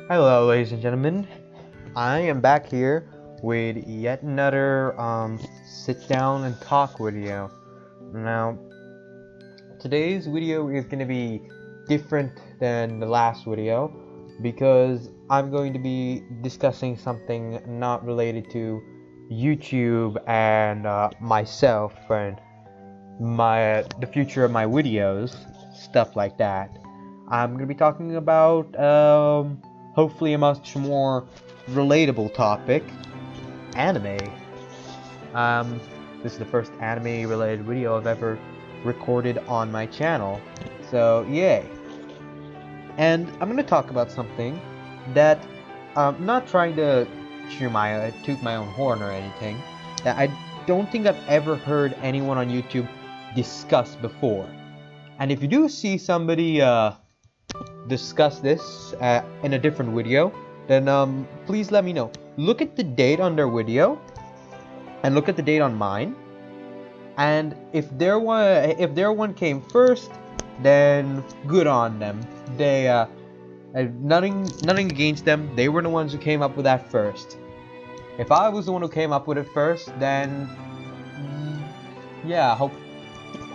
Hello, ladies and gentlemen. I am back here with yet another sit down and talk video. Now, today's video is going to be different than the last video because I'm going to be discussing something not related to YouTube and myself and the future of my videos, stuff like that. I'm going to be talking about hopefully a much more relatable topic, anime. This is the first anime related video I've ever recorded on my channel, so yay. And I'm going to talk about something that I'm not trying to toot my own horn or anything, that I don't think I've ever heard anyone on YouTube discuss before. And if you do see somebody discuss this in a different video, then please let me know. Look at the date on their video and look at the date on mine, and if their one came first, then good on them. They nothing against them. They were the ones who came up with that first. If I was the one who came up with it first, then yeah,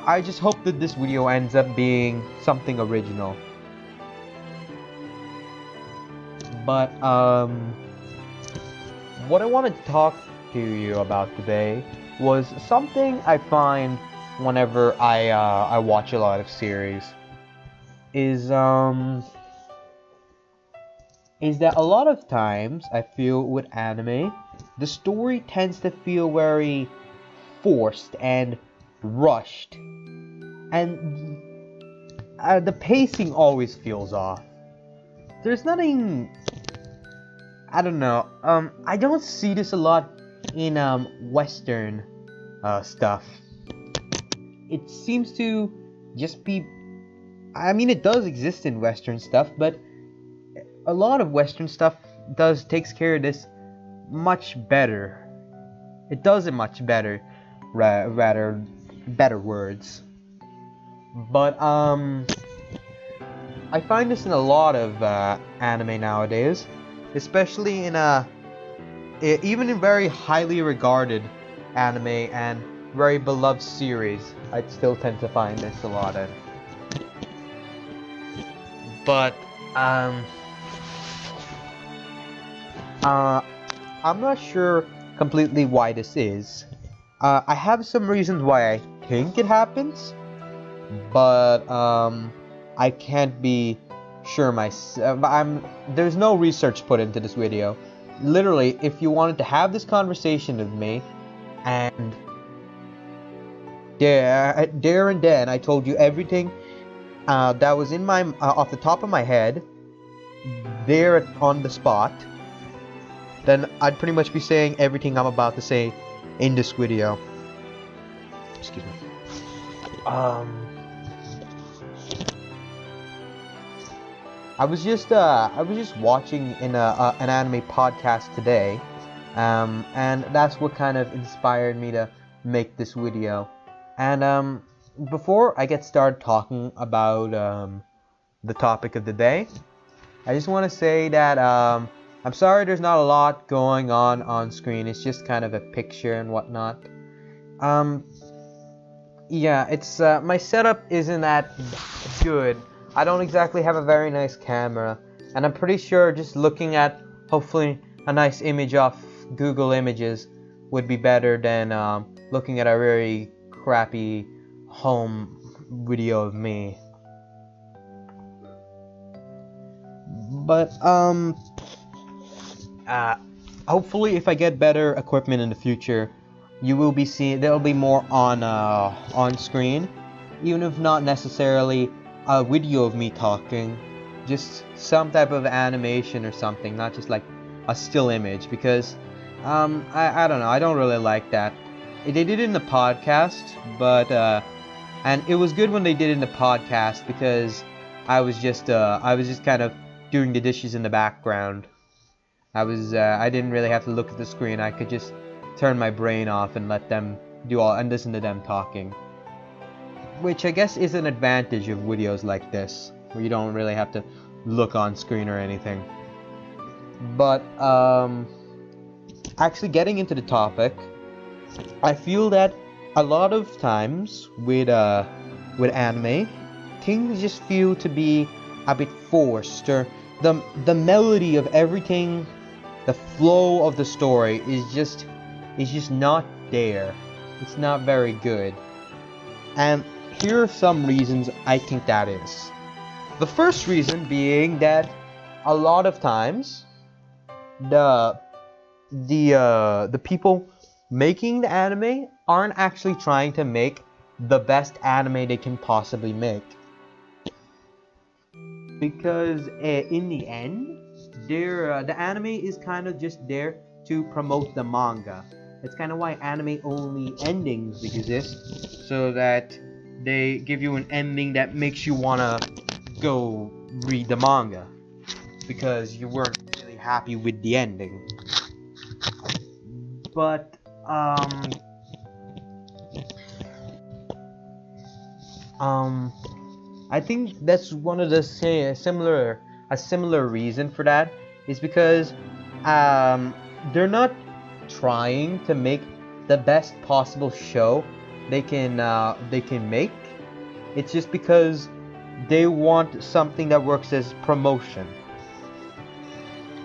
I just hope that this video ends up being something original. But what I wanted to talk to you about today was something I find whenever I watch a lot of series is that a lot of times I feel with anime, the story tends to feel very forced and rushed, and the pacing always feels off. There's nothing, I don't know, I don't see this a lot in Western stuff. It seems to just be, I mean, it does exist in Western stuff, but a lot of Western stuff takes care of this much better. It does it much better, rather better words. But I find this in a lot of anime nowadays, especially in even in very highly regarded anime and very beloved series. I still tend to find this a lot in. But I'm not sure completely why this is. I have some reasons why I think it happens, but I can't be sure myself. There's no research put into this video. Literally, if you wanted to have this conversation with me, and there and then I told you everything that was in my off the top of my head, there on the spot, then I'd pretty much be saying everything I'm about to say in this video. Excuse me. I was just watching in an anime podcast today, and that's what kind of inspired me to make this video. And before I get started talking about the topic of the day, I just want to say that I'm sorry there's not a lot going on screen. It's just kind of a picture and whatnot. Yeah, it's my setup isn't that good. I don't exactly have a very nice camera, and I'm pretty sure just looking at hopefully a nice image off Google Images would be better than looking at a very crappy home video of me. But hopefully if I get better equipment in the future, you will be seeing there'll be more on screen, even if not necessarily a video of me talking, just some type of animation or something, not just like a still image, because I don't know, I don't really like that. They did it in the podcast, but and it was good when they did it in the podcast because I was just kind of doing the dishes in the background. I didn't really have to look at the screen. I could just turn my brain off and let them do all and listen to them talking, which I guess is an advantage of videos like this, where you don't really have to look on screen or anything. But actually getting into the topic, I feel that a lot of times with anime, things just feel to be a bit forced, or the melody of everything, the flow of the story is just not there. It's not very good. And here are some reasons I think that is. The first reason being that a lot of times the the people making the anime aren't actually trying to make the best anime they can possibly make, because in the end, the anime is kind of just there to promote the manga. That's kind of why anime only endings exist, so that they give you an ending that makes you wanna go read the manga, because you weren't really happy with the ending. But um I think that's one of the similar reason for that is because they're not trying to make the best possible show they can make. It's just because they want something that works as promotion.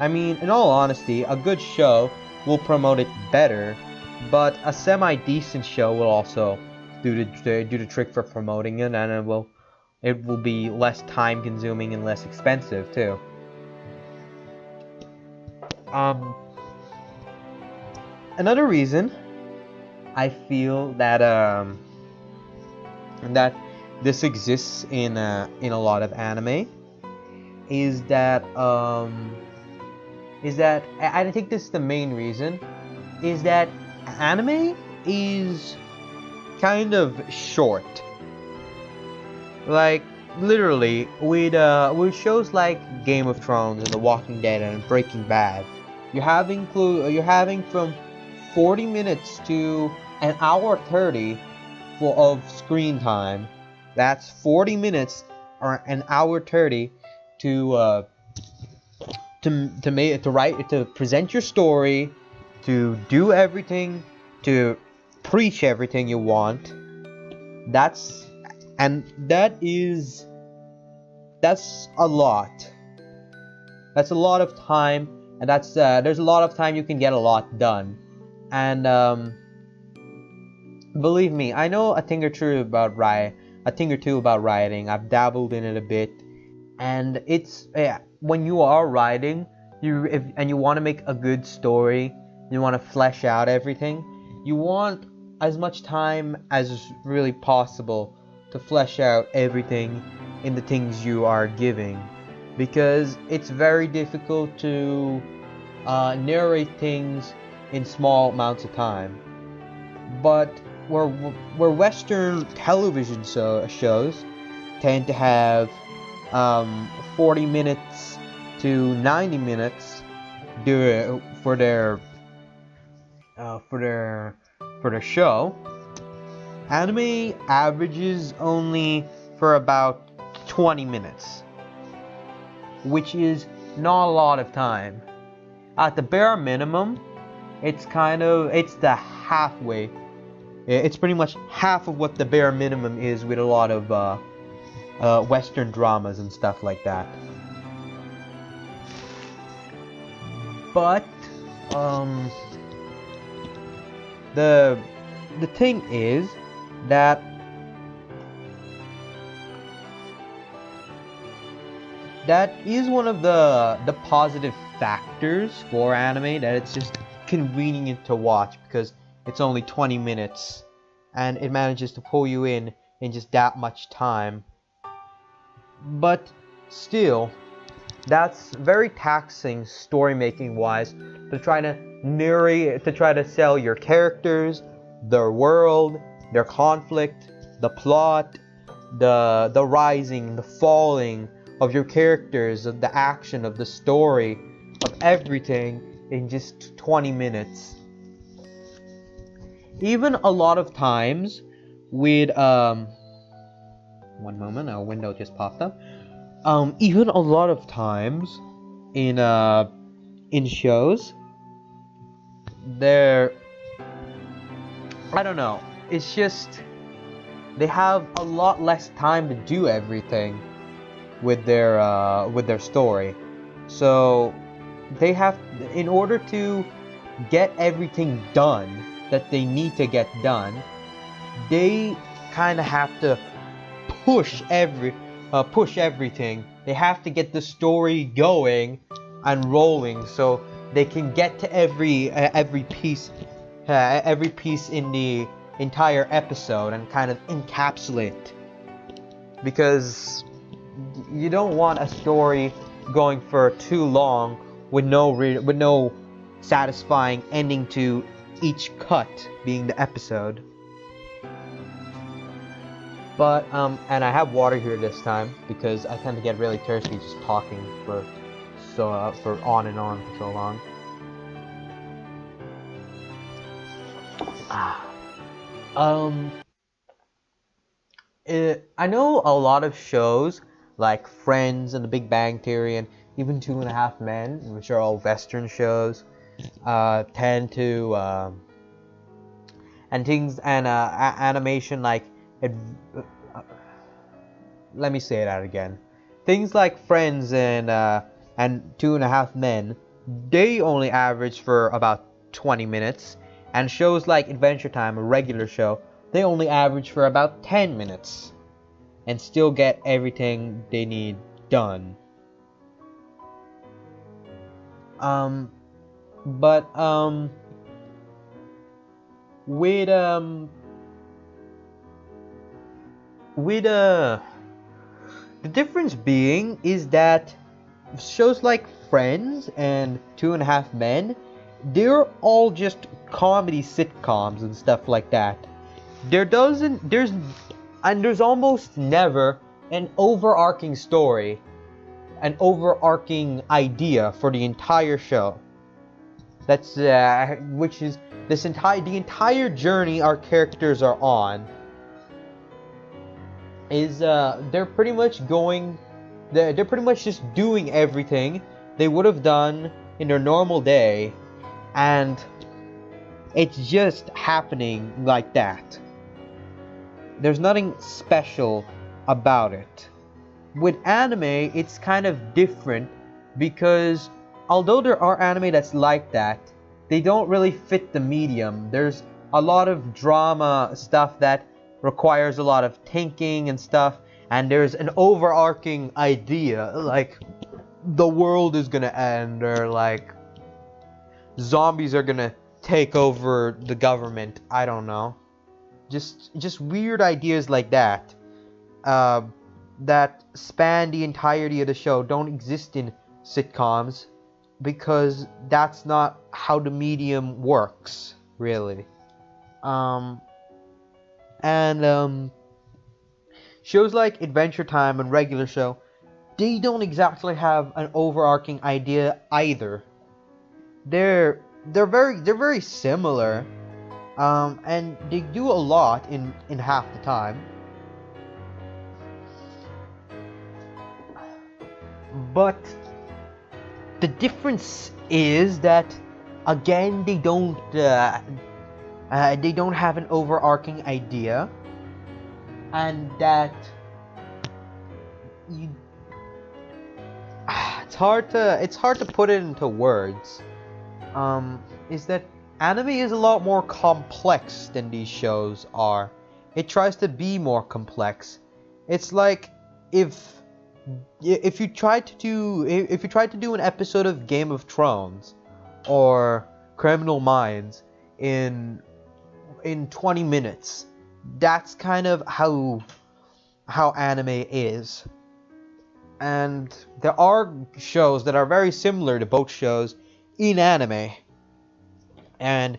I mean, in all honesty, a good show will promote it better, but a semi-decent show will also do the trick for promoting it, and it will be less time consuming and less expensive too. Um, Another reason I feel that this exists in a lot of anime is that I think this is the main reason, is that anime is kind of short. Like, literally, with shows like Game of Thrones and The Walking Dead and Breaking Bad, you're having from 40 minutes to an hour 30 of screen time. That's 40 minutes or an hour 30 to write, to present your story, to do everything, to preach everything you want. That's and that's a lot. That's a lot of time, and there's a lot of time you can get a lot done. And believe me, I know a thing or two about writing. I've dabbled in it a bit, and it's when you are writing, and you want to make a good story, you want to flesh out everything. You want as much time as really possible to flesh out everything in the things you are giving, because it's very difficult to narrate things in small amounts of time. But where Western television shows tend to have 40 minutes to 90 minutes for their show, anime averages only for about 20 minutes, which is not a lot of time. At the bare minimum, it's the halfway. It's pretty much half of what the bare minimum is with a lot of Western dramas and stuff like that. But the thing is that is one of the positive factors for anime, that it's just convenient to watch because it's only 20 minutes and it manages to pull you in just that much time. But still, that's very taxing story making wise, to try to narrate, to try to sell your characters, their world, their conflict, the plot, the rising, the falling of your characters, of the action, of the story, of everything in just 20 minutes. Even a lot of times with one moment, a window just popped up. Even a lot of times in in shows, they're, I don't know, it's just they have a lot less time to do everything with their story. So they have, in order to get everything done that they need to get done, they kind of have to push everything. They have to get the story going and rolling so they can get to every piece in the entire episode and kind of encapsulate, because you don't want a story going for too long with no satisfying ending to each cut being the episode. But and I have water here this time because I tend to get really thirsty just talking for on and on for so long. I know a lot of shows like Friends and The Big Bang Theory and even Two and a Half Men, which are all Western shows, tend to and things and animation like let me say that again. Things like Friends and Two and a Half Men, they only average for about 20 minutes, and shows like Adventure Time, a regular show, they only average for about 10 minutes, and still get everything they need done. But with the difference being is that shows like Friends and Two and a Half Men, they're all just comedy sitcoms and stuff like that. There's almost never an overarching story, an overarching idea for the entire show. That's which is the entire journey our characters are on is they're pretty much just doing everything they would have done in their normal day, and it's just happening like that. There's nothing special about it. With anime, it's kind of different because although there are anime that's like that, they don't really fit the medium. There's a lot of drama stuff that requires a lot of thinking and stuff, and there's an overarching idea like the world is gonna end, or like zombies are gonna take over the government. I don't know, just weird ideas like that that span the entirety of the show don't exist in sitcoms because that's not how the medium works really. And shows like Adventure Time and regular show, they don't exactly have an overarching idea either. They're very similar, and they do a lot in half the time. But the difference is that again they don't have an overarching idea, and that you it's hard to put it into words. Is that anime is a lot more complex than these shows are. It tries to be more complex. It's like if you tried to do an episode of Game of Thrones or Criminal Minds in 20 minutes. That's kind of how anime is. And there are shows that are very similar to both shows in anime, and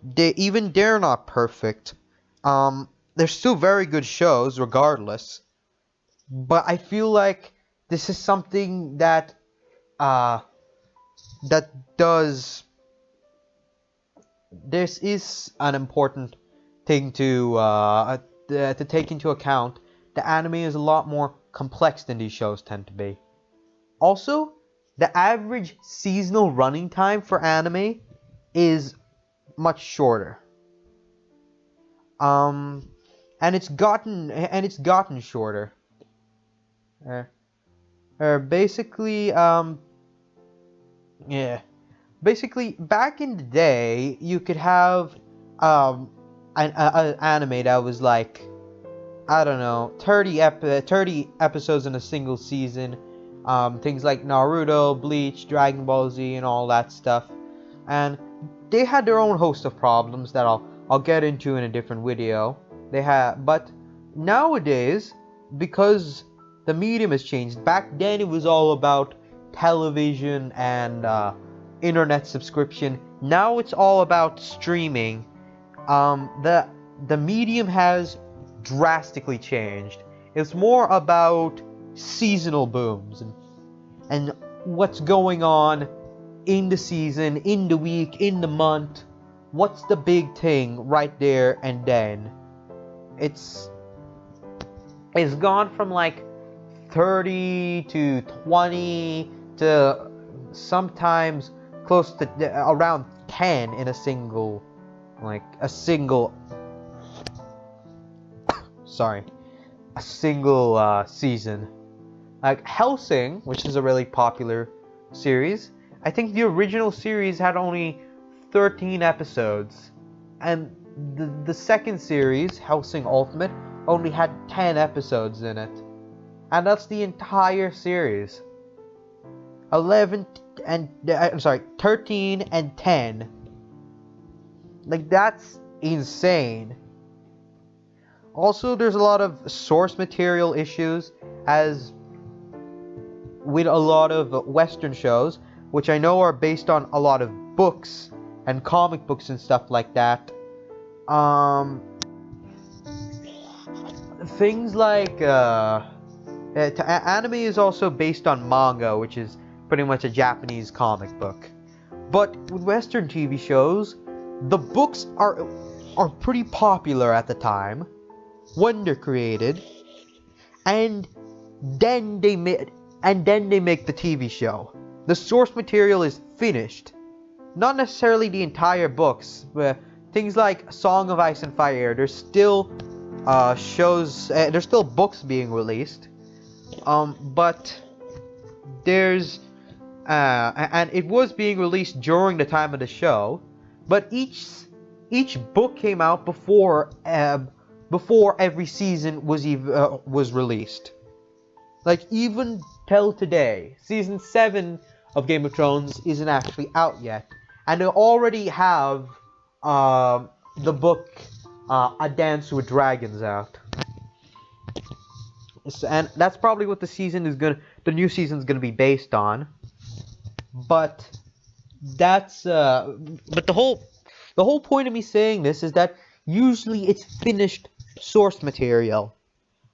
they're not perfect. They're still very good shows regardless. But I feel like this is something that this is an important thing to take into account. The anime is a lot more complex than these shows tend to be. Also, the average seasonal running time for anime is much shorter. Um, and it's gotten shorter. Uh, basically, yeah. Basically, back in the day, you could have an anime that was like, I don't know, 30 episodes in a single season. Things like Naruto, Bleach, Dragon Ball Z, and all that stuff. And they had their own host of problems that I'll get into in a different video. But nowadays, because the medium has changed. Back then, it was all about television and internet subscription. Now it's all about streaming. The medium has drastically changed. It's more about seasonal booms and what's going on in the season, in the week, in the month. What's the big thing right there and then? It's gone from like 30 to 20 to sometimes close to around 10 in a single season. Like Hellsing, which is a really popular series, I think the original series had only 13 episodes, and the second series, Hellsing Ultimate, only had 10 episodes in it, and that's the entire series. 13 and 10. Like, that's insane. Also, there's a lot of source material issues, as with a lot of Western shows, which I know are based on a lot of books and comic books and stuff like that. Things like anime is also based on manga, which is pretty much a Japanese comic book. But with Western TV shows, the books are pretty popular at the time when they're created, and then they make the TV show. The source material is finished. Not necessarily the entire books, but things like Song of Ice and Fire, there's still there's still books being released. But there's and it was being released during the time of the show, but each book came out before every season was released. Like, even till today, season 7 of Game of Thrones isn't actually out yet, and they already have the book A Dance with Dragons out. And that's probably what the new season's gonna be based on. But that's but the whole point of me saying this is that usually it's finished source material.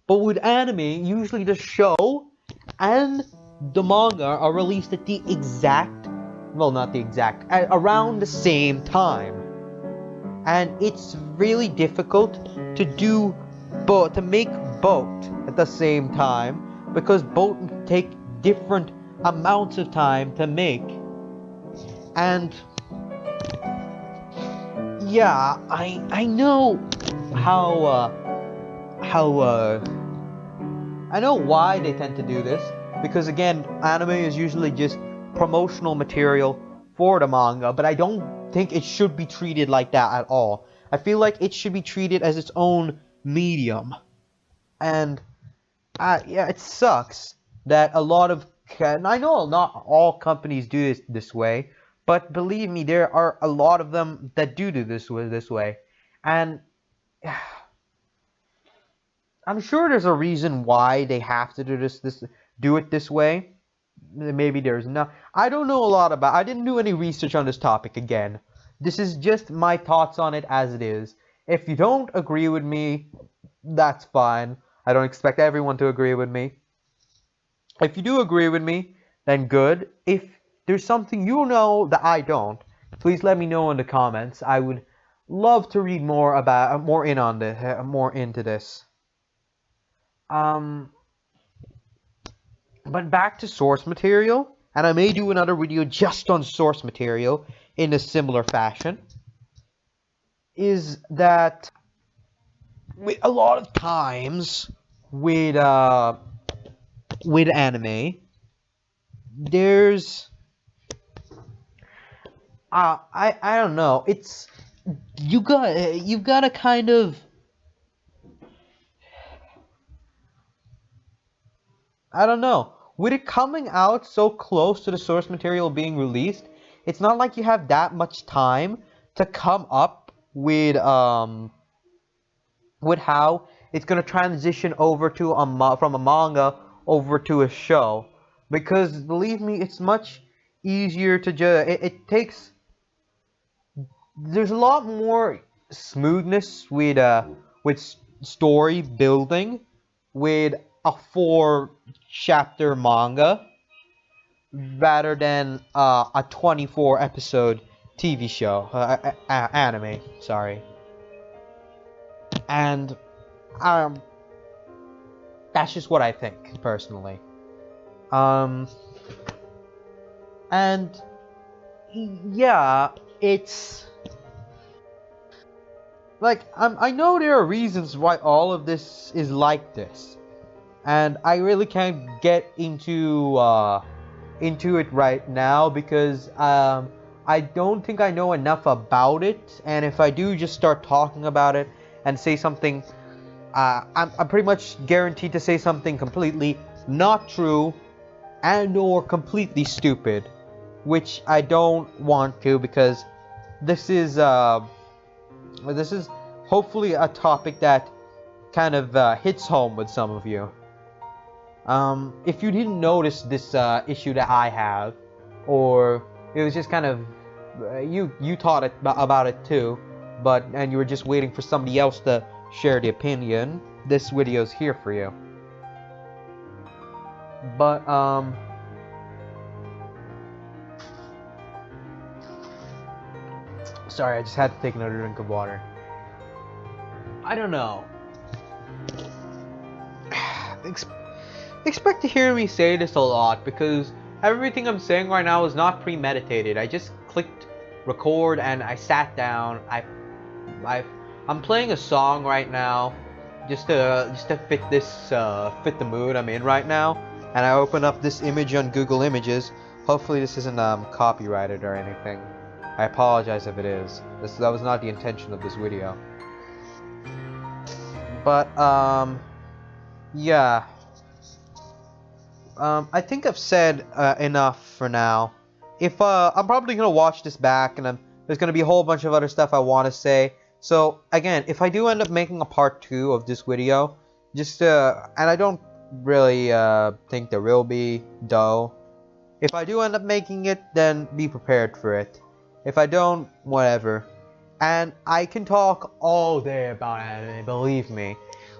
But with anime, usually the show and the manga are released at the around the same time. And it's really difficult to make both at the same time, because both take different amounts of time to make. And yeah, I know I know why they tend to do this, because again, anime is usually just promotional material for the manga, but I don't think it should be treated like that at all. I feel like it should be treated as its own medium. And yeah, it sucks that a lot of, and I know not all companies do this way, but believe me, there are a lot of them that do this way. And I'm sure there's a reason why they have to do it this way. Maybe there's not. I don't know a lot about. I didn't do any research on this topic again. This is just my thoughts on it as it is. If you don't agree with me, that's fine. I don't expect everyone to agree with me. If you do agree with me, then good. If there's something you know that I don't, please let me know in the comments. I would love to read more into this. But back to source material and I may do another video just on source material in a similar fashion, is that a lot of times with anime, there's I don't know, it's you've got to kind of, I don't know, with it coming out so close to the source material being released, it's not like you have that much time to come up with how it's gonna transition over to from a manga over to a show, because believe me, it's much easier to just it takes, there's a lot more smoothness with story building with a 4-chapter manga rather than a 24-episode TV show, anime, sorry. And that's just what I think personally. And yeah, it's like, I know there are reasons why all of this is like this, and I really can't get into it right now because I don't think I know enough about it, and if I do just start talking about it and say something, I'm pretty much guaranteed to say something completely not true and or completely stupid, which I don't want to, because this is hopefully a topic that kind of hits home with some of you. If you didn't notice this issue that I have, or it was just kind of you thought about it too, and you were just waiting for somebody else to share the opinion, this video is here for you. But sorry, I just had to take another drink of water. I don't know. Expect to hear me say this a lot, because everything I'm saying right now is not premeditated. I just clicked record and I sat down. I'm playing a song right now just to fit the mood I'm in right now, and I opened up this image on Google Images. Hopefully this isn't copyrighted or anything. I apologize if it is. That was not the intention of this video. But yeah. I think I've said enough for now. If I'm probably gonna watch this back, and there's gonna be a whole bunch of other stuff I want to say. So again, if I do end up making a part 2 of this video, just and I don't really think there will be, though. If I do end up making it, then be prepared for it. If I don't, whatever. And I can talk all day about anime, believe me.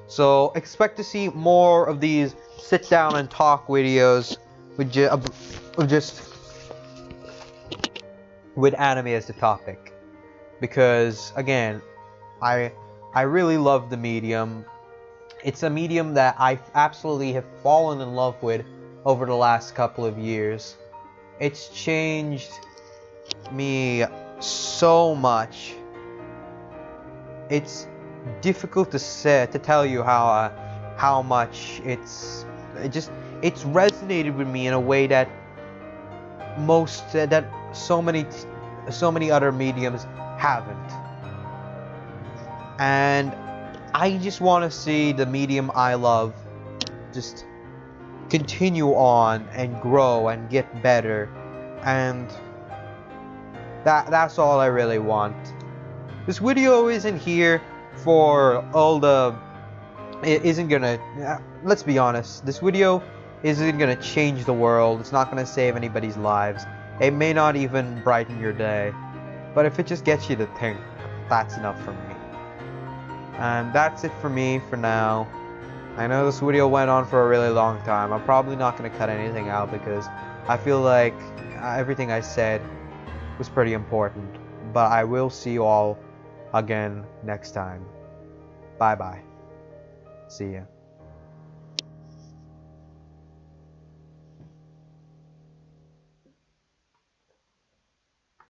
So expect to see more of these sit down and talk videos with with anime as the topic, because again, I really love the medium. It's a medium that I absolutely have fallen in love with over the last couple of years. It's changed me so much. It's difficult to tell you how much it's resonated with me in a way that so many other mediums haven't. And I just want to see the medium I love just continue on and grow and get better, and that's all I really want. This video isn't here for all the... It isn't gonna... let's be honest. This video isn't gonna change the world. It's not gonna save anybody's lives. It may not even brighten your day. But if it just gets you to think, that's enough for me. And that's it for me for now. I know this video went on for a really long time. I'm probably not gonna cut anything out because I feel like everything I said was pretty important. But I will see you all again next time. Bye bye. See ya.